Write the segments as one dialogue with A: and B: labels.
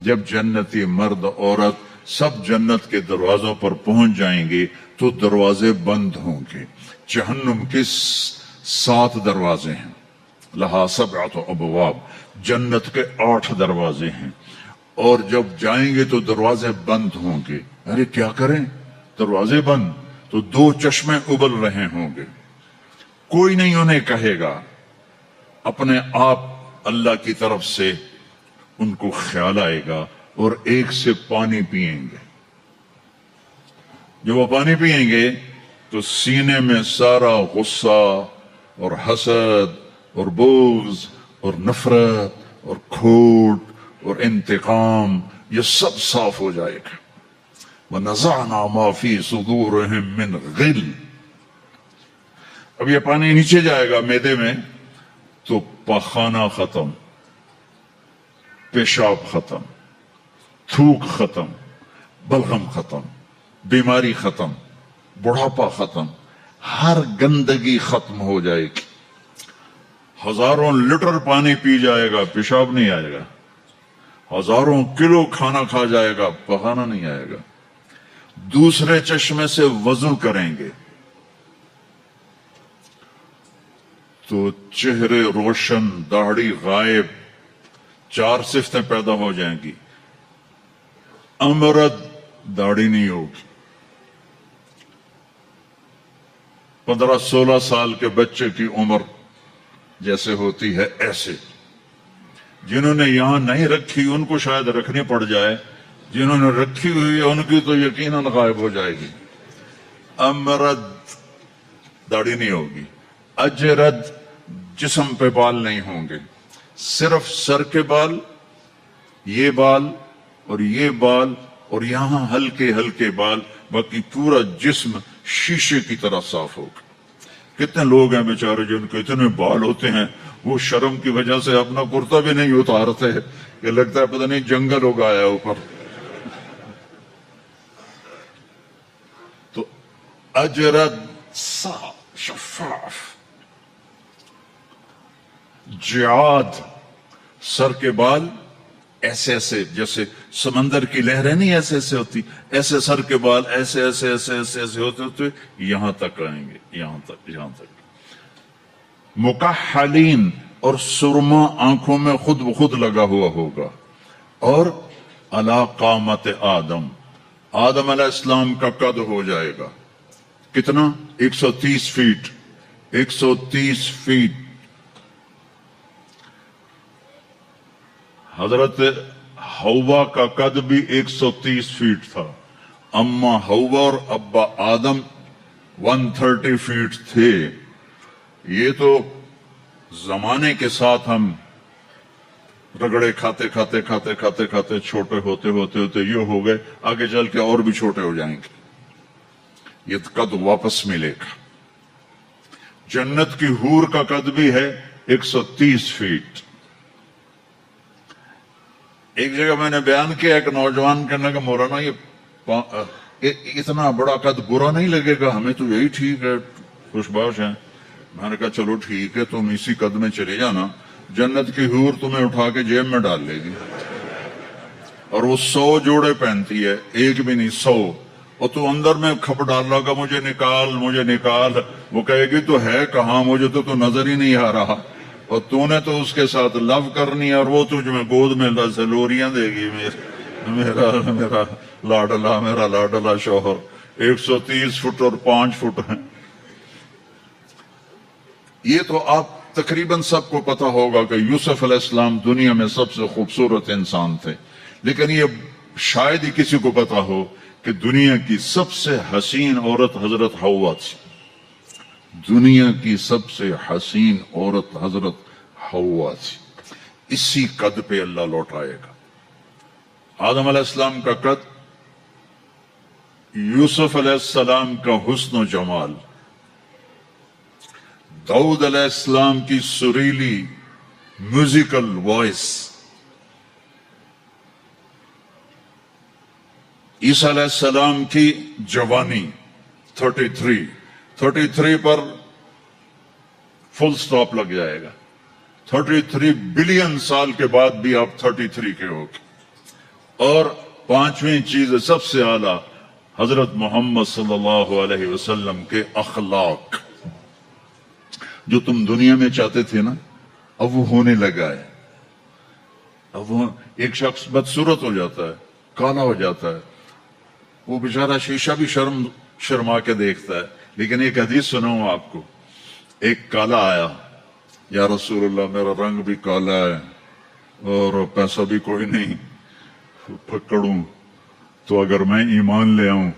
A: جب جنتی مرد عورت سب جنت کے دروازوں پر پہنچ جائیں گے تو دروازے بند ہوں گے. جہنم کے 7 دروازے ہیں. لہا 7 ابواب، جنت کے 8 دروازے ہیں. اور جب جائیں گے تو دروازے بند ہوں گے. ارے کیا کریں، دروازے بند تو 2 چشمے ابل رہے ہوں گے. کوئی نہیں انہیں کہے گا، اپنے آپ اللہ کی طرف سے ان کو خیال آئے گا اور ایک سے پانی پئیں گے. جب وہ پانی پئیں گے تو سینے میں سارا غصہ اور حسد اور بغض اور نفرت اور کھوٹ اور انتقام یہ سب صاف ہو جائے گا. وَنَزَعْنَا مَا فِي صُدُورِهِم مِّن غِلٍّ. اب یہ پانی نیچے جائے گا معدے میں تو پاخانہ ختم، پیشاب ختم، تھوک ختم، بلغم ختم، بیماری ختم، بڑھاپا ختم، ہر گندگی ختم ہو جائے گی. ہزاروں لیٹر پانی پی جائے گا، پیشاب نہیں آئے گا. ہزاروں کلو کھانا کھا جائے گا، پخانا نہیں آئے گا. دوسرے چشمے سے وضو کریں گے تو چہرے روشن، داڑھی غائب، 4 صفتیں پیدا ہو جائیں گی. امرد داڑھی نہیں ہوگی. 15-16 سال کے بچے کی عمر جیسے ہوتی ہے ایسے. جنہوں نے یہاں نہیں رکھی ان کو شاید رکھنی پڑ جائے، جنہوں نے رکھی ہوئی ہے ان کی تو یقیناً غائب ہو جائے گی. امرد داڑھی نہیں ہوگی. اجرد جسم پہ بال نہیں ہوں گے، صرف سر کے بال، یہ بال اور یہ بال اور یہاں ہلکے ہلکے بال، باقی پورا جسم شیشے کی طرح صاف ہوگا. کتنے لوگ ہیں بیچارے جن کو اتنے بال ہوتے ہیں وہ شرم کی وجہ سے اپنا کرتا بھی نہیں اتارتے، یہ لگتا ہے پتہ نہیں جنگل ہو گیا اوپر. تو اجرد صاف شفاف. جعاد سر کے بال ایسے ایسے جیسے سمندر کی لہریں نہیں ایسے ایسے ہوتی، ایسے سر کے بال ایسے ایسے ایسے ایسے ایسے ہوتے ہوتے یہاں تک آئیں گے، یہاں تک. مکحلین اور سرما آنکھوں میں خود بخود لگا ہوا ہوگا. اور علی قامت آدم، آدم علیہ السلام کا قد ہو جائے گا کتنا؟ 130 فیٹ. 130 فیٹ. حضرت حوا کا قد بھی 130 فیٹ تھا. اما حوا اور ابا آدم 130 فیٹ تھے. یہ تو زمانے کے ساتھ ہم رگڑے کھاتے کھاتے کھاتے کھاتے کھاتے چھوٹے ہوتے ہوتے ہوتے یہ ہو گئے، آگے چل کے اور بھی چھوٹے ہو جائیں گے. یہ قد واپس ملے گا. جنت کی حور کا قد بھی ہے 130 فیٹ. ایک جگہ میں نے بیان کیا ایک نوجوان کہنے لگا مولانا یہ اتنا بڑا قد برا نہیں لگے گا، ہمیں تو یہی ٹھیک ہے، خوش باش ہیں. میں نے کہا چلو ٹھیک ہے، تم اسی قد میں چلے جانا، جنت کی حور تمہیں اٹھا کے جیب میں ڈال لے گی. اور وہ 100 جوڑے پہنتی ہے، ایک بھی نہیں 100. اور تو اندر میں کھپ ڈال رہا گا مجھے نکال مجھے نکال، وہ کہے گی تو ہے کہاں، مجھے تو نظر ہی نہیں آ رہا. اور تو نے تو اس کے ساتھ لو کرنی ہے اور وہ تجھ میں گود میں لوریاں دے گی. میرا لاڈلا شوہر 130 فٹ اور 5 فٹ ہیں. یہ تو آپ تقریباً سب کو پتا ہوگا کہ یوسف علیہ السلام دنیا میں سب سے خوبصورت انسان تھے، لیکن یہ شاید ہی کسی کو پتا ہو کہ دنیا کی سب سے حسین عورت حضرت حوا تھی. دنیا کی سب سے حسین عورت حضرت حوا تھی. اسی قد پہ اللہ لوٹائے گا. آدم علیہ السلام کا قد، یوسف علیہ السلام کا حسن و جمال، داؤد علیہ السلام کی سریلی میوزیکل وائس، عیسیٰ علیہ السلام کی جوانی 33 پر فل سٹاپ لگ جائے گا. 33 بلین سال کے بعد بھی آپ 33 کے ہو گے. اور پانچویں چیز سب سے اعلیٰ حضرت محمد صلی اللہ علیہ وسلم کے اخلاق. جو تم دنیا میں چاہتے تھے نا اب وہ ہونے لگا ہے. اب وہ ایک شخص بدصورت ہو جاتا ہے، کالا ہو جاتا ہے، وہ بیچارہ شیشہ بھی شرما کے دیکھتا ہے. لیکن ایک حدیث سناؤں آپ کو. ایک کالا آیا، یا رسول اللہ میرا رنگ بھی کالا ہے اور پیسہ بھی کوئی نہیں، پکڑوں تو اگر میں ایمان لے آؤں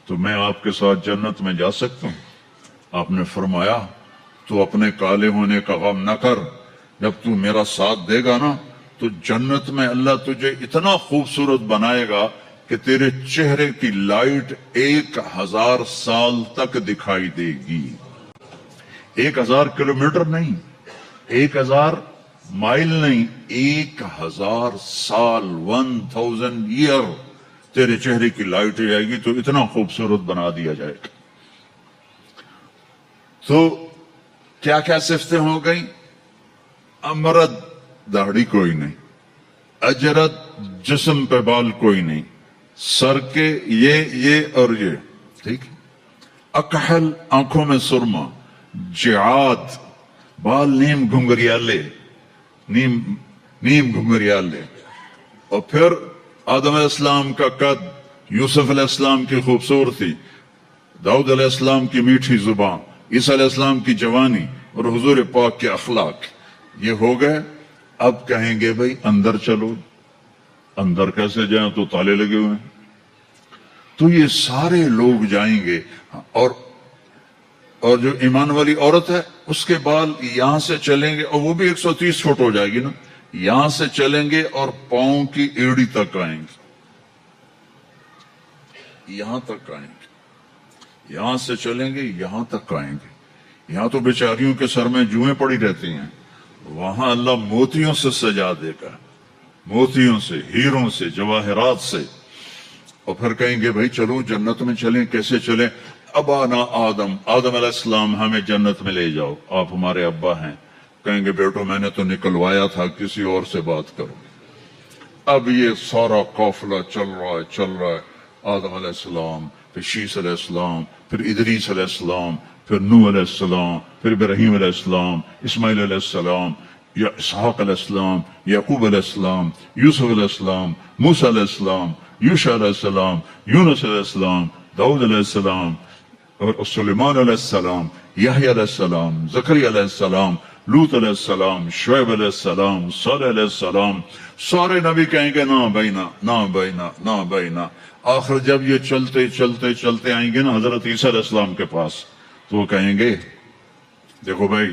A: تو میں آپ کے ساتھ جنت میں جا سکتا ہوں؟ آپ نے فرمایا تو اپنے کالے ہونے کا غم نہ کر، جب تو میرا ساتھ دے گا نا تو جنت میں اللہ تجھے اتنا خوبصورت بنائے گا کہ تیرے چہرے کی لائٹ 1000 سال تک دکھائی دے گی. 1000 کلومیٹر نہیں، 1000 مائل نہیں، 1000 سال، 1000 ایئر تیرے چہرے کی لائٹ جائے گی تو اتنا خوبصورت بنا دیا جائے گا. تو کیا کیا صفتیں ہو گئیں؟ امرد داڑھی کوئی نہیں، اجرد جسم پہ بال کوئی نہیں، سر کے یہ اور یہ ٹھیک. اکحل آنکھوں میں سرما، جعاد بال نیم گھنگریالے، نیم گھنگریالے. اور پھر آدم علیہ السلام کا قد، یوسف علیہ السلام کی خوبصورتی، داؤد علیہ السلام کی میٹھی زبان، عیسیٰ علیہ السلام کی جوانی اور حضور پاک کے اخلاق. یہ ہو گئے. اب کہیں گے بھائی اندر چلو. اندر کیسے جائیں؟ تو تالے لگے ہوئے ہیں. تو یہ سارے لوگ جائیں گے. اور جو ایمان والی عورت ہے اس کے بال یہاں سے چلیں گے اور وہ بھی 130 فٹ ہو جائے گی نا، یہاں سے چلیں گے اور پاؤں کی ایڑی تک آئیں گے، یہاں تک آئیں گے. یہاں سے چلیں گے یہاں تک آئیں گے. یہاں تو بیچاریوں کے سر میں جوئیں پڑی رہتی ہیں، وہاں اللہ موتیوں سے سجا دے گا، موتیوں سے، ہیروں سے، جواہرات سے. اور پھر کہیں گے بھائی چلو جنت میں چلیں. کیسے چلیں؟ ابانا آدم علیہ السلام ہمیں جنت میں لے جاؤ، آپ ہمارے ابا ہیں. کہیں گے بیٹو میں نے تو نکلوایا تھا، کسی اور سے بات کرو. اب یہ سارا قافلہ چل رہا ہے. آدم علیہ السلام، پھر شیس علیہ السلام، پھر ادریس علیہ السلام، پھر نوح علیہ السلام، پھر ابراہیم علیہ السلام، اسماعیل علیہ السلام، یا اسحاق علیہ السلام، یعقوب علیہ السلام، یوسف علیہ السلام، موسیٰ علیہ السلام، یوشع علیہ السلام، یونس علیہ السلام، داؤد علیہ السلام اور سلیمان علیہ السلام، یحییٰ علیہ السلام، زکریا علیہ السلام، لوط علیہ السلام، شعیب علیہ السلام، صالح علیہ السلام. سارے نبی کہیں گے نا بینا، نا بینا، نا بینا. آخر جب یہ چلتے آئیں گے نا حضرت عیسیٰ علیہ السلام کے پاس، تو وہ کہیں گے دیکھو بھائی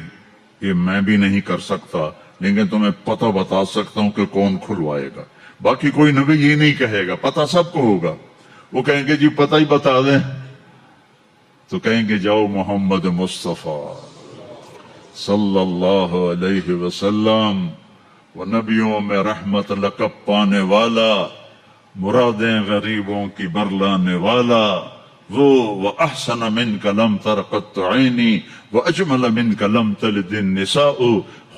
A: یہ میں بھی نہیں کر سکتا لیکن تمہیں پتہ بتا سکتا ہوں کہ کون کھلوائے گا. باقی کوئی نبی یہ نہیں کہے گا، پتہ سب کو ہوگا. وہ کہیں گے جی پتہ ہی بتا دیں. تو کہیں گے جاؤ محمد مصطفیٰ صلی اللہ علیہ وسلم، وہ نبیوں میں رحمت لقب پانے والا، مرادیں غریبوں کی برلانے والا، وہ احسن منک لم تر قط عینی واجمل منک لم تلد النساء،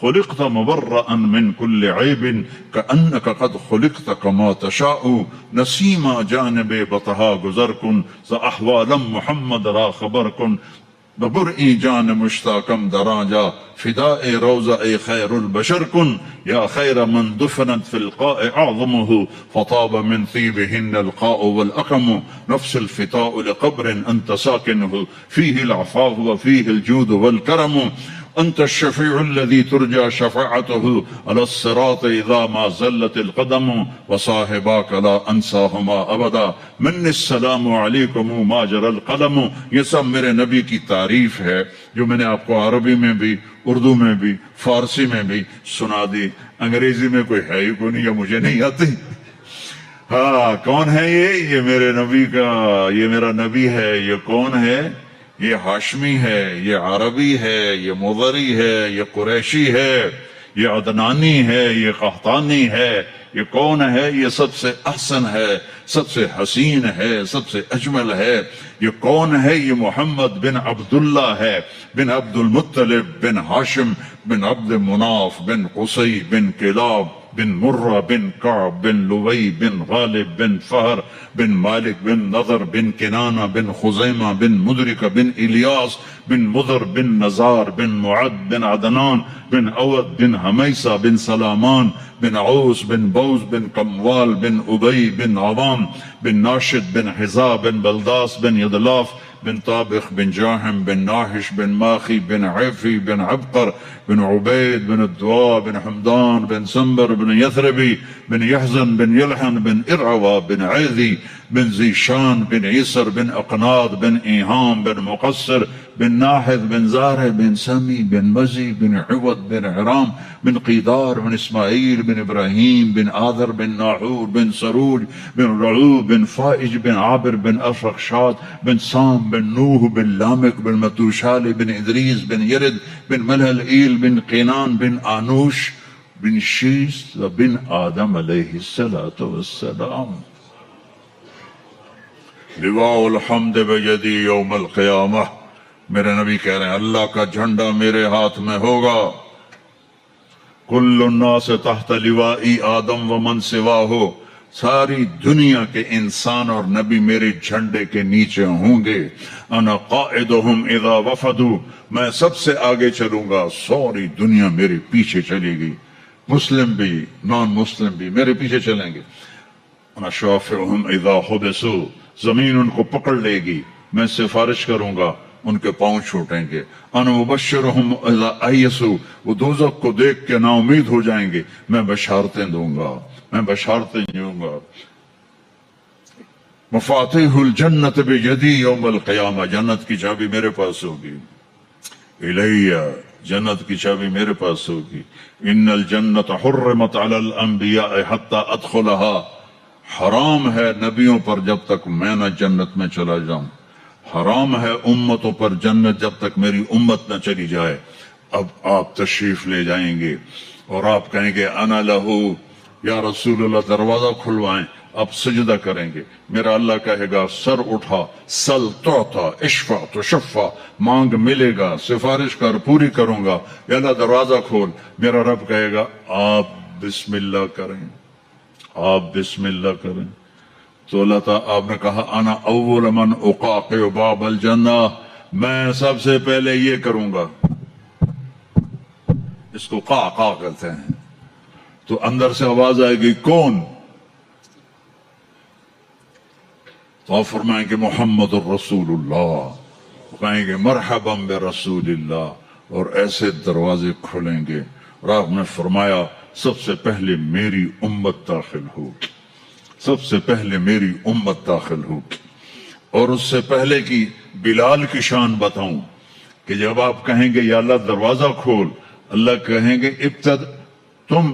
A: خلقت مبرأ من كل عیب کأنک قد خلقت کما تشاء. نسیما جانب بطہا گزر کن ز احوالم محمد را خبر کن، ببرئی جان مشتاقم دراجا فداء روضہ خیر البشر کن. یا خیر من دفنت فی القاء اعظمہ فطاب من طیبہن القاء والاقم. نفس الفتاء لقبر انت ساکنہ فیہ العفاف وفیہ الجود والکرم. انت الشفیع الذي ترجى شفاعته على الصراط اذا ما زلت القدم وصاحباك لا انساهما ابدا. من السلام علیکم ما جرى القلم. یہ سب میرے نبی کی تعریف ہے جو میں نے آپ کو عربی میں بھی، اردو میں بھی، فارسی میں بھی سنا دی. انگریزی میں کوئی ہے ہی کوئی نہیں، یا مجھے نہیں آتی. ہاں کون ہے یہ میرے نبی کا، یہ میرا نبی ہے. یہ کون ہے؟ یہ ہاشمی ہے، یہ عربی ہے، یہ مضری ہے، یہ قریشی ہے، یہ عدنانی ہے، یہ قحطانی ہے. یہ کون ہے؟ یہ سب سے احسن ہے، سب سے حسین ہے، سب سے اجمل ہے. یہ کون ہے؟ یہ محمد بن عبداللہ ہے، بن عبد المطلب، بن ہاشم، بن عبد مناف، بن قصی، بن کلاب، بن مرہ بن کعب بن لوی بن غالب بن فہر بن مالک بن نضر بن کنانہ بن خزیمہ بن مدرکہ بن الیاس بن مضر بن نزار بن معد بن عدنان بن اود بن حمیسہ بن سلامان بن عوس بن بوز بن قموال بن ابی بن عوام بن ناشد بن حزا بن بلداس بن یدلاف بن طابخ بن جاحم بن ناحش بن ماخی بن عفی بن عبقر بن عبید بن الدواء بن حمدان بن سنبر بن یثربی بن یحزن بن یلحن بن ارعوا بن عیذی بن زیشان بن عیسر بن اقناد بن ایہام بن مقصر بن ناحذ بن زارع بن سمی بن مزی بن عوض بن حرام بن قیدار بن اسماعیل بن ابراہیم بن آذر بن ناحور بن سروج بن رعوب بن فائج بن عابر بن افرخشاد بن سام بن نوح بن لامک بن متوشال بن ادریس بن یرد بن ملہل ایل بن قینان بن آنوش بن شیس بن آدم علیہ السلام. لواء الحمد بیدی یوم القیامہ. میرے نبی کہہ رہے ہیں اللہ کا جھنڈا میرے ہاتھ میں ہوگا. کل الناس تحت لوائی آدم ومن سواہ. ساری دنیا کے انسان اور نبی میرے جھنڈے کے نیچے ہوں گے. انا قائدہم اذا وفدوا. میں سب سے آگے چلوں گا، ساری دنیا میرے پیچھے چلے گی، مسلم بھی نان مسلم بھی میرے پیچھے چلیں گے. انا شافعہم اذا حبسوا. زمین ان کو پکڑ لے گی، میں سفارش کروں گا، ان کے پاؤں چھوٹیں گے. انا مبشرہم اذا ایسوا. وہ دوزخ کو دیکھ کے نا امید ہو جائیں گے، میں بشارتیں دوں گا، میں بشارتیں دوں گا. مفاتیح الجنت بیدی یوم القیامہ. جنت کی چابی میرے پاس ہوگی. الیہ. جنت کی چابی میرے پاس ہوگی. ان الجنت حرمت علی الانبیاء حتی ادخلہا. حرام ہے نبیوں پر جب تک میں نہ جنت میں چلا جاؤں. حرام ہے امتوں پر جنت جب تک میری امت نہ چلی جائے. اب آپ تشریف لے جائیں گے اور آپ کہیں گے انا لہو، یا رسول اللہ دروازہ کھلوائیں. آپ سجدہ کریں گے. میرا اللہ کہے گا سر اٹھا، سل تعطا، اشفع تشفع. مانگ ملے گا، سفارش کر پوری کروں گا. یا اللہ دروازہ کھول. میرا رب کہے گا آپ بسم اللہ کریں، آپ بسم اللہ کریں. تو اللہ تعالیٰ آپ نے کہا انا اول من اقاقع باب الجنہ. میں سب سے پہلے یہ کروں گا. اس کو قاقع کہتے ہیں. تو اندر سے آواز آئے گی کون؟ تو آپ فرمائیں گے محمد الرسول اللہ. کہیں گے مرحبا برسول اللہ. اور ایسے دروازے کھلیں گے. اور آپ نے فرمایا سب سے پہلے میری امت داخل ہوگی، سب سے پہلے میری امت داخل ہوگی. اور اس سے پہلے کی بلال کی شان بتاؤں کہ جب آپ کہیں گے یا اللہ دروازہ کھول، اللہ کہیں گے تم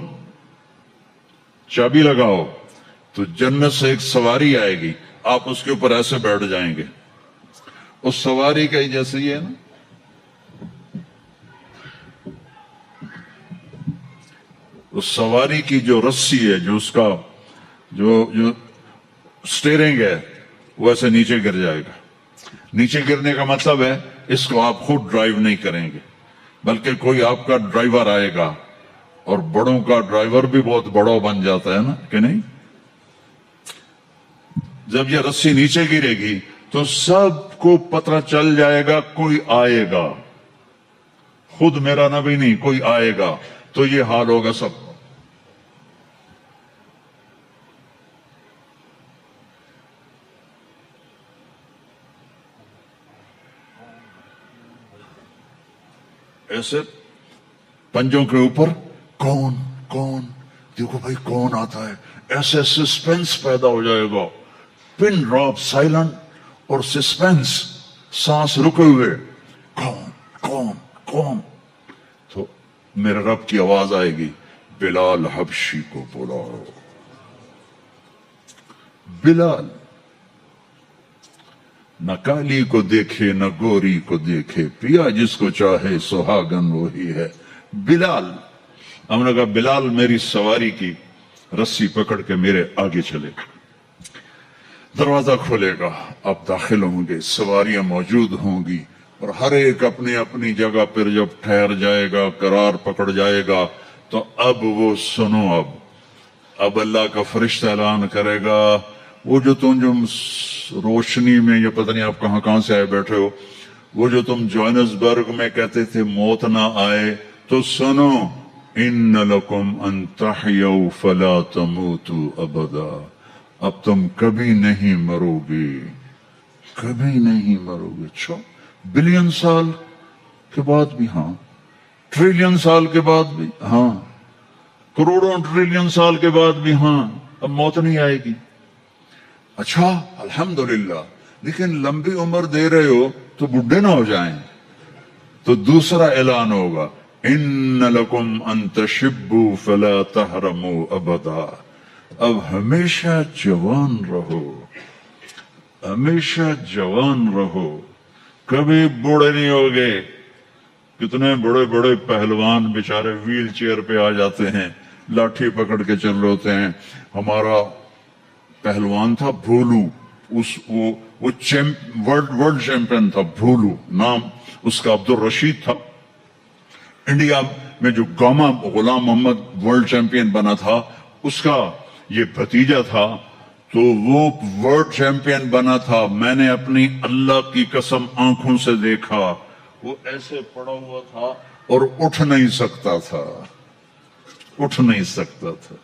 A: چابی لگاؤ. تو جنت سے ایک سواری آئے گی، آپ اس کے اوپر ایسے بیٹھ جائیں گے. اس سواری کا ہی جیسے یہ ہے نا، اس سواری کی جو رسی ہے، جو اس کا جو سٹیئرنگ ہے، وہ ایسے نیچے گر جائے گا. نیچے گرنے کا مطلب ہے اس کو آپ خود ڈرائیو نہیں کریں گے، بلکہ کوئی آپ کا ڈرائیور آئے گا. اور بڑوں کا ڈرائیور بھی بہت بڑا بن جاتا ہے نا کہ نہیں. جب یہ رسی نیچے گرے گی تو سب کو پتہ چل جائے گا کوئی آئے گا. خود میرا نبی نہیں، کوئی آئے گا. تو یہ حال ہوگا سب کو. ایسے پنجوں کے اوپر کون کون، دیکھو بھائی کون آتا ہے. ایسے سسپینس پیدا ہو جائے گا. پن ڈراپ سائلنٹ اور سسپینس، سانس رکے ہوئے. کون کون کون. تو میرے رب کی آواز آئے گی بلال حبشی کو بلاؤ. بلال نہ کالی کو دیکھے نہ گوری کو دیکھے، پیا جس کو چاہے سہاگن وہی ہے. بلال. ہم نے کہا بلال میری سواری کی رسی پکڑ کے میرے آگے چلے گا. دروازہ کھولے گا، آپ داخل ہوں گے، سواریاں موجود ہوں گی. اور ہر ایک اپنی اپنی جگہ پر جب ٹھہر جائے گا، قرار پکڑ جائے گا، تو اب وہ سنو. اب اب اللہ کا فرشتہ اعلان کرے گا وہ جو تم جو روشنی میں یا پتہ نہیں آپ کہاں کہاں سے آئے بیٹھے ہو، وہ جو تم جوہانسبرگ میں کہتے تھے موت نہ آئے، تو سنو ان لکم ان تحیوا فلا تموتوا ابدا، اب تم کبھی نہیں مرو گے، کبھی نہیں مرو گے۔ اچھا، بلین سال کے بعد بھی ہاں، ٹریلین سال کے بعد بھی ہاں، کروڑوں ٹریلین سال کے بعد بھی ہاں، اب موت نہیں آئے گی۔ اچھا الحمدللہ، لیکن لمبی عمر دے رہے ہو تو بڈھے نہ ہو جائیں۔ تو دوسرا اعلان ہوگا ان لکم ان تشبوا فلا تحرموا ابدا، اب ہمیشہ جوان رہو، ہمیشہ جوان رہو، کبھی بوڑھے نہیں ہوگے۔ کتنے بڑے بڑے پہلوان بیچارے ویل چیئر پہ آ جاتے ہیں، لاٹھی پکڑ کے چل رہے ہوتے ہیں۔ ہمارا پہلوان تھا بھولو، وہ ورلڈ چیمپئن تھا، بھولو نام اس کا عبد الرشید تھا۔ انڈیا میں جو گاما غلام محمد ورلڈ چیمپئن بنا تھا اس کا یہ بھتیجا تھا، تو وہ ورلڈ چیمپئن بنا تھا۔ میں نے اپنی اللہ کی قسم آنکھوں سے دیکھا، وہ ایسے پڑا ہوا تھا اور اٹھ نہیں سکتا تھا، اٹھ نہیں سکتا تھا۔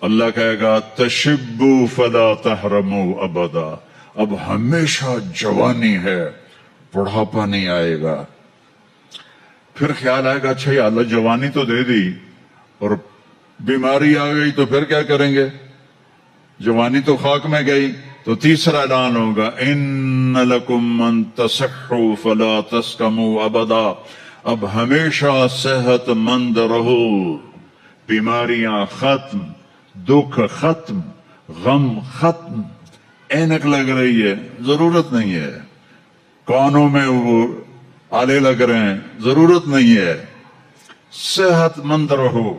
A: اللہ کہے گا تشبوا فلا تحرموا ابدا، اب ہمیشہ جوانی ہے، بڑھاپا نہیں آئے گا۔ پھر خیال آئے گا اچھا یا اللہ جوانی تو دے دی اور بیماری آ گئی تو پھر کیا کریں گے؟ جوانی تو خاک میں گئی۔ تو تیسرا اعلان ہوگا ان لکم ان تصحوا فلا تسقموا ابدا، اب ہمیشہ صحت مند رہو، بیماریاں ختم، دکھ ختم، غم ختم۔ اینک لگ رہی ہے، ضرورت نہیں ہے۔ کانوں میں وہ آلے لگ رہے ہیں، ضرورت نہیں ہے۔ صحت مند رہو،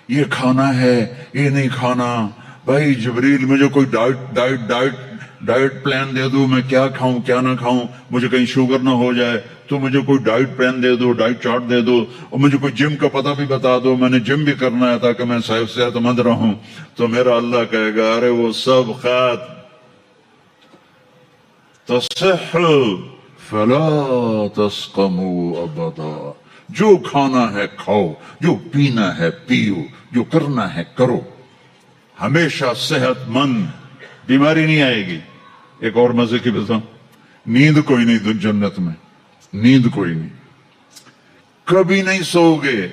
A: یہ کھانا ہے یہ نہیں کھانا۔ بھائی جبریل مجھے کوئی ڈائٹ پلان دے دو، میں کیا کھاؤں کیا نہ کھاؤں، مجھے کہیں شوگر نہ ہو جائے، تو مجھے کوئی ڈائٹ پلان دے دو، ڈائٹ چارٹ دے دو، اور مجھے کوئی جم کا پتہ بھی بتا دو، میں نے جم بھی کرنا ہے تاکہ میں صحت مند رہوں۔ تو میرا اللہ کہے گا ارے وہ سب خیر، تصح فلا تسقموا ابدا، جو کھانا ہے کھاؤ، جو پینا ہے پیو، جو کرنا ہے کرو، ہمیشہ صحت مند، بیماری نہیں آئے گی۔ ایک اور مزے کی بتاؤں، نیند کوئی نہیں جنت میں، نیند کوئی نہیں، کبھی نہیں سو گے۔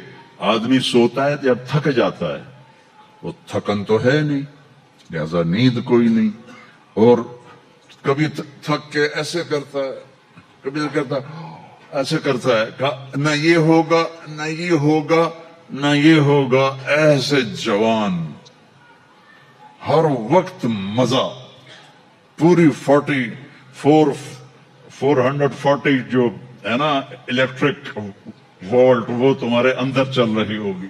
A: آدمی سوتا ہے جب تھک جاتا ہے، وہ تھکن تو ہے نہیں، لہذا نیند کوئی نہیں۔ اور کبھی تھک کے ایسے کرتا ہے، کبھی کرتا ایسے کرتا ہے، نہ یہ ہوگا نہ یہ ہوگا نہ یہ ہوگا، ایسے جوان، ہر وقت مزہ، پوری 440 جو ہے نا الیکٹرک وولٹ، وہ تمہارے اندر چل رہی ہوگی،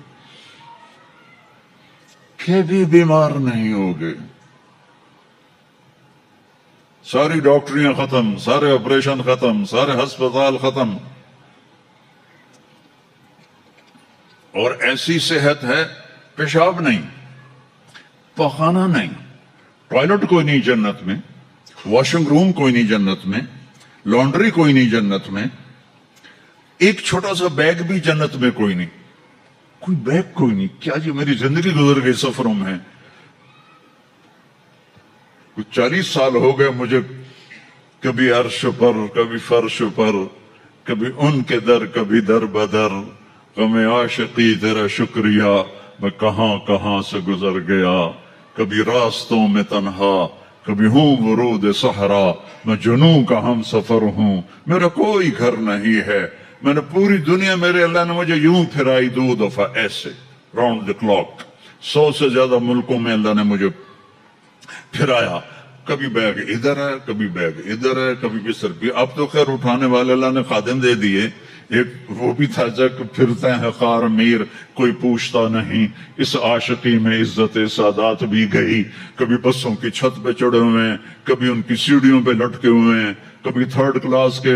A: کبھی بیمار نہیں ہوگے۔ ساری ڈاکٹریاں ختم، سارے آپریشن ختم، سارے ہسپتال ختم، اور ایسی صحت ہے، پیشاب نہیں، پخانہ نہیں، ٹوائلٹ کوئی نہیں جنت میں، واشنگ روم کوئی نہیں جنت میں، لانڈری کوئی نہیں جنت میں، ایک چھوٹا سا بیگ بھی جنت میں کوئی نہیں، کوئی بیگ کوئی نہیں۔ کیا جی میری زندگی گزر گئی سفروں میں، کچھ 40 سال ہو گئے مجھے، کبھی عرش پر کبھی فرش پر، کبھی ان کے در کبھی در بدر، غم عاشقی تیرا شکریہ میں کہاں کہاں سے گزر گیا، کبھی راستوں میں تنہا، کبھی ہوں ورود صحرا، میں جنوں کا ہم سفر ہوں، میرا کوئی گھر نہیں ہے، میں نے پوری دنیا، میرے اللہ نے مجھے یوں پھرائی 2 دفعہ ایسے راؤنڈ دی کلاک، 100 سے زیادہ ملکوں میں اللہ نے مجھے پھرایا، کبھی بیگ ادھر ہے کبھی بیگ ادھر ہے، کبھی بستر بھی۔ اب تو خیر اٹھانے والے اللہ نے خادم دے دیے، ایک وہ بھی تھا جب پھرتے ہیں خار میر، کوئی پوچھتا نہیں، اس عاشقی میں عزت سادات بھی گئی، کبھی بسوں کی چھت پہ چڑھے ہوئے ہیں، کبھی ان کی سیڑھیوں پہ لٹکے ہوئے ہیں، کبھی 3rd کلاس کے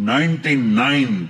A: 99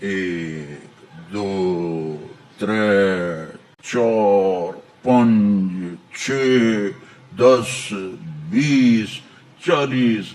A: 1 2 3 4 5 6 10 20 40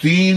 A: 3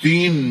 A: 3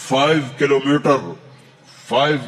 A: 5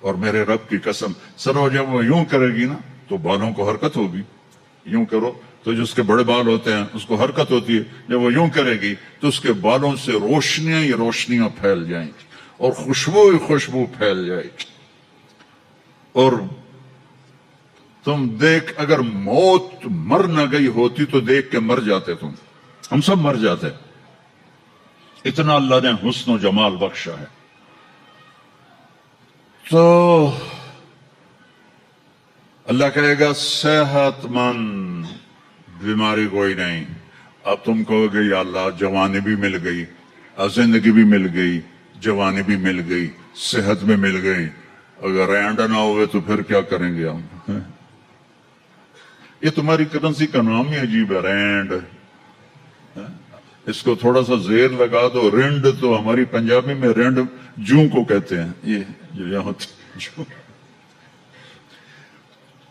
A: اور میرے رب کی قسم سرو جب وہ یوں کرے گی نا تو بالوں کو حرکت ہوگی، یوں کرو تو جو اس کے بڑے بال ہوتے ہیں اس کو حرکت ہوتی ہے، جب وہ یوں کرے گی تو اس کے بالوں سے روشنیاں ہی روشنیاں پھیل جائیں گی اور خوشبو ہی خوشبو پھیل جائے گی۔ اور تم دیکھ، اگر موت مر نہ گئی ہوتی تو دیکھ کے مر جاتے تم، ہم سب مر جاتے، اتنا اللہ نے حسن و جمال بخشا ہے۔ تو اللہ کہے گا صحت مند، بیماری کوئی نہیں۔ اب تم کہو گے یا اللہ جوانی بھی مل گئی، زندگی بھی مل گئی، جوانی بھی مل گئی، صحت بھی مل گئی، اگر رینڈ نہ ہوئے تو پھر کیا کریں گے ہم؟ یہ تمہاری کرنسی کا نام ہی عجیب ہے، رینڈ۔ اس کو تھوڑا سا زیر لگا دو، رینڈ، تو ہماری پنجابی میں رینڈ جوں کو کہتے ہیں، یہ جو یہاں ہوتی جوں۔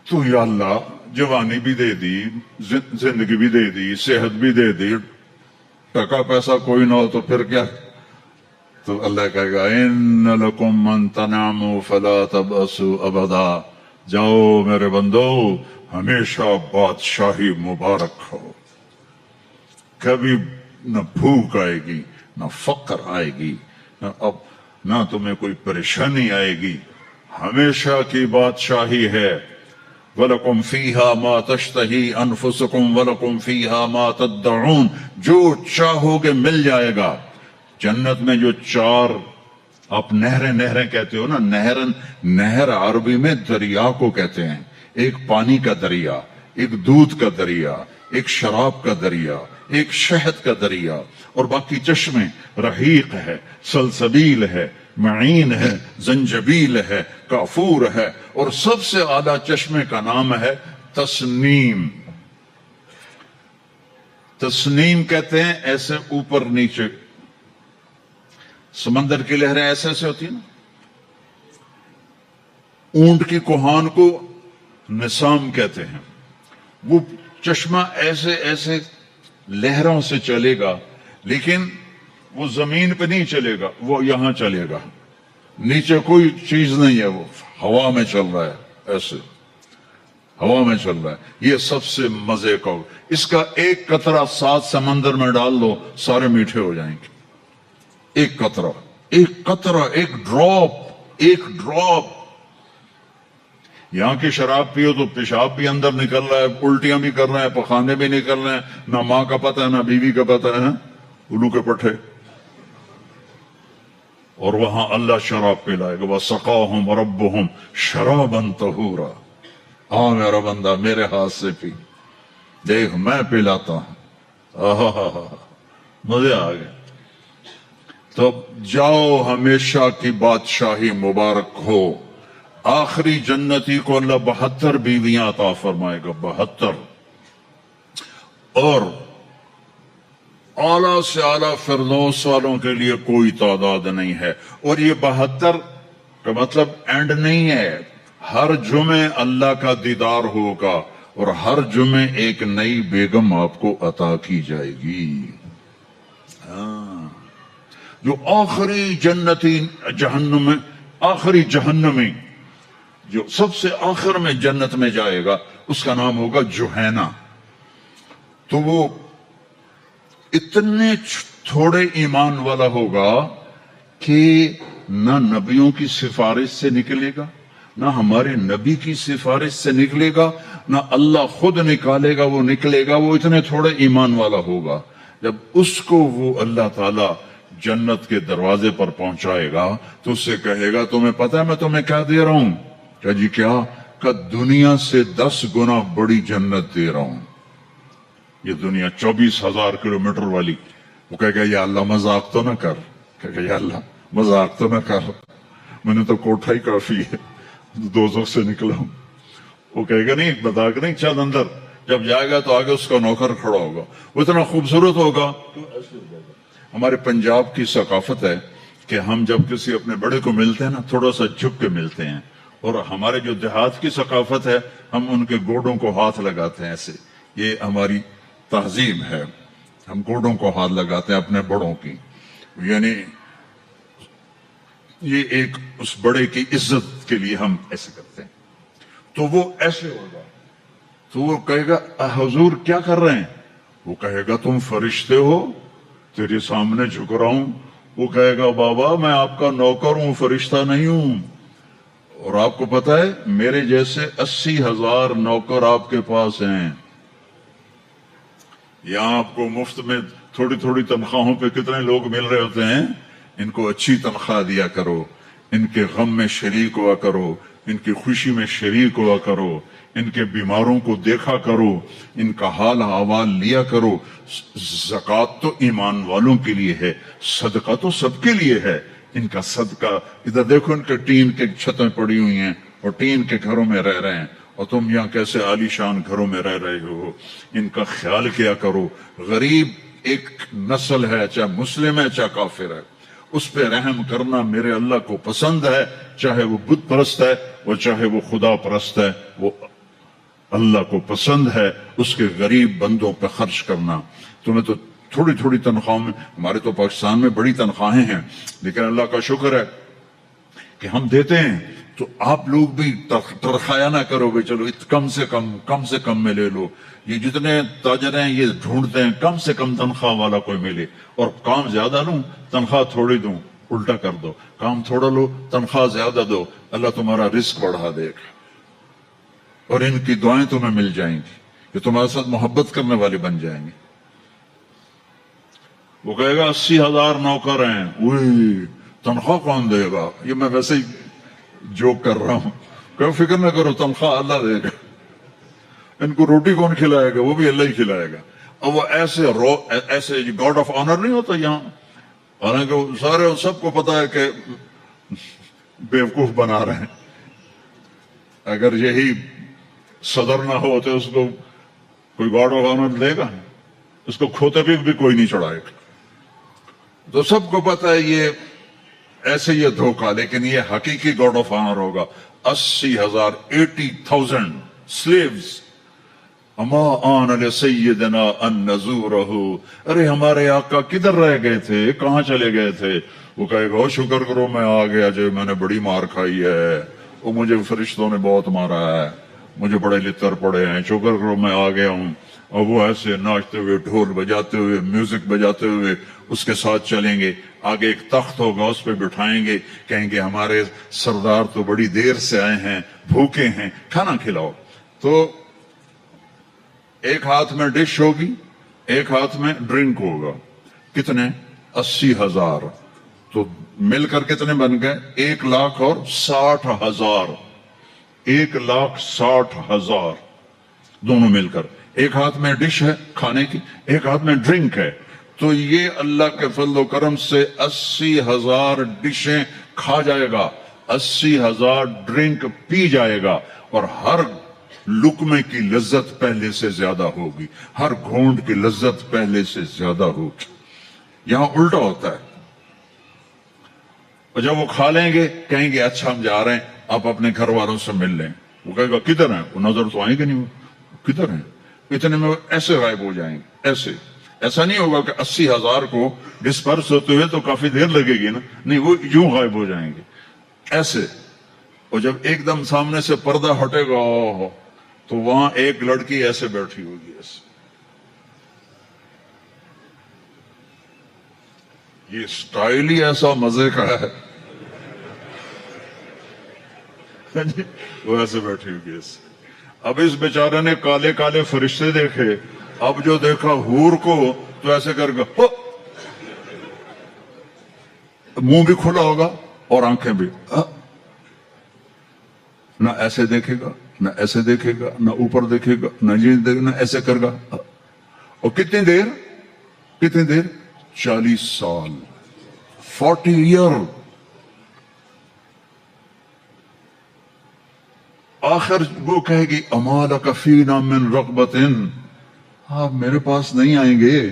A: تو یا اللہ جوانی بھی دے دی، زندگی بھی دے دی، صحت بھی دے دی، ٹکا پیسہ کوئی نہ ہو تو پھر کیا؟ تو اللہ کہے گا ان لکم من تنعموا فلا تبأسوا ابدا، جاؤ میرے بندو ہمیشہ بادشاہی مبارک ہو، کبھی نہ بھوک آئے گی، نہ فقر آئے گی، نہ تمہیں کوئی پریشانی آئے گی، ہمیشہ کی بادشاہی ہے۔ وَلَكُمْ فِيهَا مَا تَشْتَهِي أَنفُسُكُمْ وَلَكُمْ فِيهَا مَا تَدَّعُونَ، جو چاہو گے مل جائے گا۔ جنت میں جو چار آپ نہریں کہتے ہو نا، نہر عربی میں دریا کو کہتے ہیں، ایک پانی کا دریا، ایک دودھ کا دریا، ایک شراب کا دریا، ایک شہد کا دریا، اور باقی چشمے رحیق ہے، سلسبیل ہے، معین ہے، زنجبیل ہے، کافور ہے، اور سب سے اعلیٰ چشمے کا نام ہے تسنیم۔ تسنیم کہتے ہیں ایسے اوپر نیچے، سمندر کی لہریں ایسے ایسے ہوتی ہیں نا، اونٹ کی کوہان کو نسام کہتے ہیں، وہ چشمہ ایسے ایسے لہروں سے چلے گا، لیکن وہ زمین پہ نہیں چلے گا، وہ یہاں چلے گا، نیچے کوئی چیز نہیں ہے، وہ ہوا میں چل رہا ہے، ایسے ہوا میں چل رہا ہے۔ یہ سب سے مزے کا، اس کا ایک قطرہ 7 سمندر میں ڈال دو سارے میٹھے ہو جائیں گے۔ ایک قطرہ، ایک ڈراپ۔ یہاں کی شراب پیو تو پیشاب بھی اندر نکل رہا ہے، الٹیاں بھی کر رہے ہیں، پخانے بھی نکل رہے ہیں، نہ ماں کا پتہ ہے نہ بیوی کا پتہ ہے، الو کے پٹھے۔ اور وہاں اللہ شراب پلائے گا، وَسَقَاهُمْ رَبُّهُمْ شَرَابًا طَهُورًا، آ میرا بندہ میرے ہاتھ سے پی، دیکھ میں پلاتا ہوں، مزے آ گئے۔ تو جاؤ ہمیشہ کی بادشاہی مبارک ہو۔ آخری جنتی کو اللہ 72 بیویاں عطا فرمائے گا، 72، اور اعلیٰ سے اعلیٰ فردوس والوں کے لیے کوئی تعداد نہیں ہے۔ اور یہ 72 کا مطلب اینڈ نہیں ہے، ہر جمعے اللہ کا دیدار ہوگا اور ہر جمعے ایک نئی بیگم آپ کو عطا کی جائے گی۔ جو آخری جنتی آخری جہنمی جو سب سے آخر میں جنت میں جائے گا، اس کا نام ہوگا جوہینا۔ تو وہ اتنے تھوڑے ایمان والا ہوگا کہ نہ نبیوں کی سفارش سے نکلے گا، نہ ہمارے نبی کی سفارش سے نکلے گا، نہ اللہ خود نکالے گا، وہ نکلے گا، وہ اتنے تھوڑے ایمان والا ہوگا۔ جب اس کو وہ اللہ تعالی جنت کے دروازے پر پہنچائے گا تو اس سے کہے گا تمہیں پتہ ہے میں تمہیں کیا دے رہا ہوں؟ کہ جی کیا؟ کہ دنیا سے 10 گنا بڑی جنت دے رہا ہوں۔ یہ دنیا 24,000 کلومیٹر والی، وہ کہے گا یا اللہ مذاق تو نہ کر، کہے گا یا اللہ مذاق تو نہ کر، میں نے تو کوٹھا ہی کافی ہے، دوزخ سے نکلا ہوں۔ وہ کہے گا نہیں مذاق نہیں، چل اندر۔ جب جائے گا تو آگے اس کا نوکر کھڑا ہوگا، وہ اتنا خوبصورت ہوگا۔ ہمارے پنجاب کی ثقافت ہے کہ ہم جب کسی اپنے بڑے کو ملتے ہیں نا تھوڑا سا جھک کے ملتے ہیں، اور ہمارے جو دیہات کی ثقافت ہے ہم ان کے گوڈوں کو ہاتھ لگاتے ہیں ایسے، یہ ہماری تہذیب ہے، ہم گوڈوں کو ہاتھ لگاتے ہیں اپنے بڑوں کی، یعنی یہ ایک اس بڑے کی عزت کے لیے ہم ایسے کرتے ہیں. تو وہ ایسے ہوگا تو وہ کہے گا حضور کیا کر رہے ہیں؟ وہ کہے گا تم فرشتے ہو، تیرے سامنے جھک رہا ہوں. وہ کہے گا بابا میں آپ کا نوکر ہوں، فرشتہ نہیں ہوں. اور آپ کو پتا ہے میرے جیسے 80,000 نوکر آپ کے پاس ہیں. یہاں آپ کو مفت میں تھوڑی تھوڑی تنخواہوں پہ کتنے لوگ مل رہے ہوتے ہیں. ان کو اچھی تنخواہ دیا کرو، ان کے غم میں شریک ہوا کرو، ان کی خوشی میں شریک ہوا کرو، ان کے بیماروں کو دیکھا کرو، ان کا حال احوال لیا کرو. زکوٰۃ تو ایمان والوں کے لیے ہے، صدقہ تو سب کے لیے ہے. ان کا صدقہ ادھر دیکھو، ان کے ٹین کے چھتیں پڑی ہوئی ہیں اور ٹین کے گھروں میں رہ رہے ہیں، اور تم یہاں کیسے عالی شان گھروں میں رہ رہے ہو. ان کا خیال کیا کرو. غریب ایک نسل ہے، چاہے مسلم ہے چاہے کافر ہے، اس پہ رحم کرنا میرے اللہ کو پسند ہے. چاہے وہ بت پرست ہے اور چاہے وہ خدا پرست ہے، وہ اللہ کو پسند ہے اس کے غریب بندوں پہ خرچ کرنا. تمہیں تو تھوڑی تھوڑی تنخواہوں میں، ہمارے تو پاکستان میں بڑی تنخواہیں ہیں، لیکن اللہ کا شکر ہے کہ ہم دیتے ہیں. تو آپ لوگ بھی ترخایا نہ کرو کہ چلو کم سے کم میں لے لو. یہ جتنے تاجر ہیں یہ ڈھونڈتے ہیں کم سے کم تنخواہ والا کوئی ملے، اور کام زیادہ لوں تنخواہ تھوڑی دوں. الٹا کر دو، کام تھوڑا لو تنخواہ زیادہ دو، اللہ تمہارا رزق بڑھا دے گا اور ان کی دعائیں تمہیں مل جائیں گی، یہ تمہارے ساتھ محبت کرنے والے بن جائیں گے. وہ کہے گا 80,000 نوکر ہیں، وہی تنخواہ کون دے گا؟ یہ میں ویسے ہی جوک کر رہا ہوں، کوئی فکر نہ کرو، تنخواہ اللہ دے گا. ان کو روٹی کون کھلائے گا؟ وہ بھی اللہ ہی کھلائے گا. اور وہ ایسے گاڈ آف آنر نہیں ہوتا یہاں، حالانکہ سارے سب کو پتا ہے کہ بیوقوف بنا رہے ہیں. اگر یہی صدر نہ ہو تو اس کو کوئی گاڈ آف آنر دے گا؟ اس کو کھوتے بھی کوئی نہیں چڑھائے گا. تو سب کو پتا ہے یہ ایسے یہ دھوکہ، لیکن یہ حقیقی گاڈ آف آنر ہوگا. 80,000 80,000 slaves. اما آن لسیدنا ان نزورہ، ارے ہمارے آقا کدھر رہ گئے تھے، کہاں چلے گئے تھے؟ وہ کہے گا شکر کرو میں آ گیا جو میں نے بڑی مار کھائی ہے، وہ مجھے فرشتوں نے بہت مارا ہے، مجھے بڑے لتر پڑے ہیں، شکر کرو میں آ گیا ہوں. اور وہ ایسے ناچتے ہوئے، ڈھول بجاتے ہوئے، میوزک بجاتے ہوئے اس کے ساتھ چلیں گے. آگے ایک تخت ہوگا، اس پہ بٹھائیں گے، کہیں گے ہمارے سردار تو بڑی دیر سے آئے ہیں، بھوکے ہیں، کھانا کھلاؤ. تو ایک ہاتھ میں ڈش ہوگی، ایک ہاتھ میں ڈرنک ہوگا. کتنے؟ 80,000. تو مل کر کتنے بن گئے؟ 1,60,000. 1,60,000 دونوں مل کر. ایک ہاتھ میں ڈش ہے کھانے کی، ایک ہاتھ میں ڈرنک ہے. تو یہ اللہ کے فضل و کرم سے 80,000 ڈشیں کھا جائے گا، 80,000 ڈرنک پی جائے گا، اور ہر لقمے کی لذت پہلے سے زیادہ ہوگی، ہر گھونٹ کی لذت پہلے سے زیادہ ہوگی. یہاں الٹا ہوتا ہے. اور جب وہ کھا لیں گے کہیں گے اچھا ہم جا رہے ہیں، آپ اپنے گھر والوں سے مل لیں. وہ کہے گا کدھر ہیں؟ وہ نظر تو آئیں گے نہیں، وہ کدھر ہیں؟ اتنے میں ایسے غائب ہو جائیں گے. ایسا نہیں ہوگا کہ 80,000 کو ڈسپرس ہوتے ہوئے تو کافی دیر لگے گی نا، نہیں، وہ یوں غائب ہو جائیں گے ایسے. اور جب ایک دم سامنے سے پردہ ہٹے گا تو وہاں ایک لڑکی ایسے بیٹھی ہوگی، ایسے. یہ سٹائل ہی ایسا مزے کا ہے. وہ ایسے بیٹھی ہوگی ایسے. اب اس بیچارے نے کالے کالے فرشتے دیکھے، اب جو دیکھا حور کو تو ایسے کر گا، منہ بھی کھلا ہوگا اور آنکھیں بھی، نہ ایسے دیکھے گا نہ ایسے دیکھے گا، نہ اوپر دیکھے گا نہ نہ ایسے کر گا. اور کتنی دیر 40 سال، 40 ایئر. آخر وہ کہے گی اما لک فینا من رغبت، آپ میرے پاس نہیں آئیں گے؟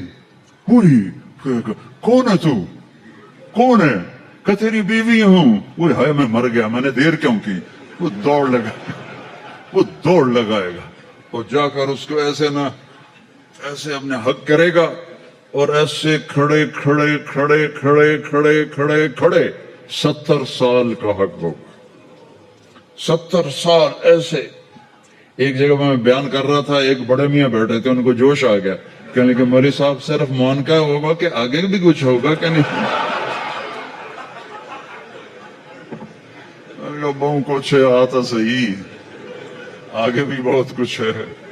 A: کون ہے تو؟ کون ہے؟ کہ تیری بیوی ہوں. وہ ہائے میں مر گیا، میں نے دیر کیوں کی؟ وہ دوڑ لگائے گا اور جا کر اس کو ایسے نہ ایسے اپنے حق کرے گا، اور ایسے کھڑے 70 سال کا حق ہوگا. 70 سال ایسے. ایک جگہ میں بیان کر رہا تھا, ایک بڑے میاں بیٹھے تھے, ان کو جوش آ گیا, کہنے کہ مولوی صاحب صرف مان کا ہوگا کہ آگے بھی کچھ ہوگا کہ نہیں؟ بہت کچھ ہے, آتا صحیح, آگے بھی بہت کچھ ہے.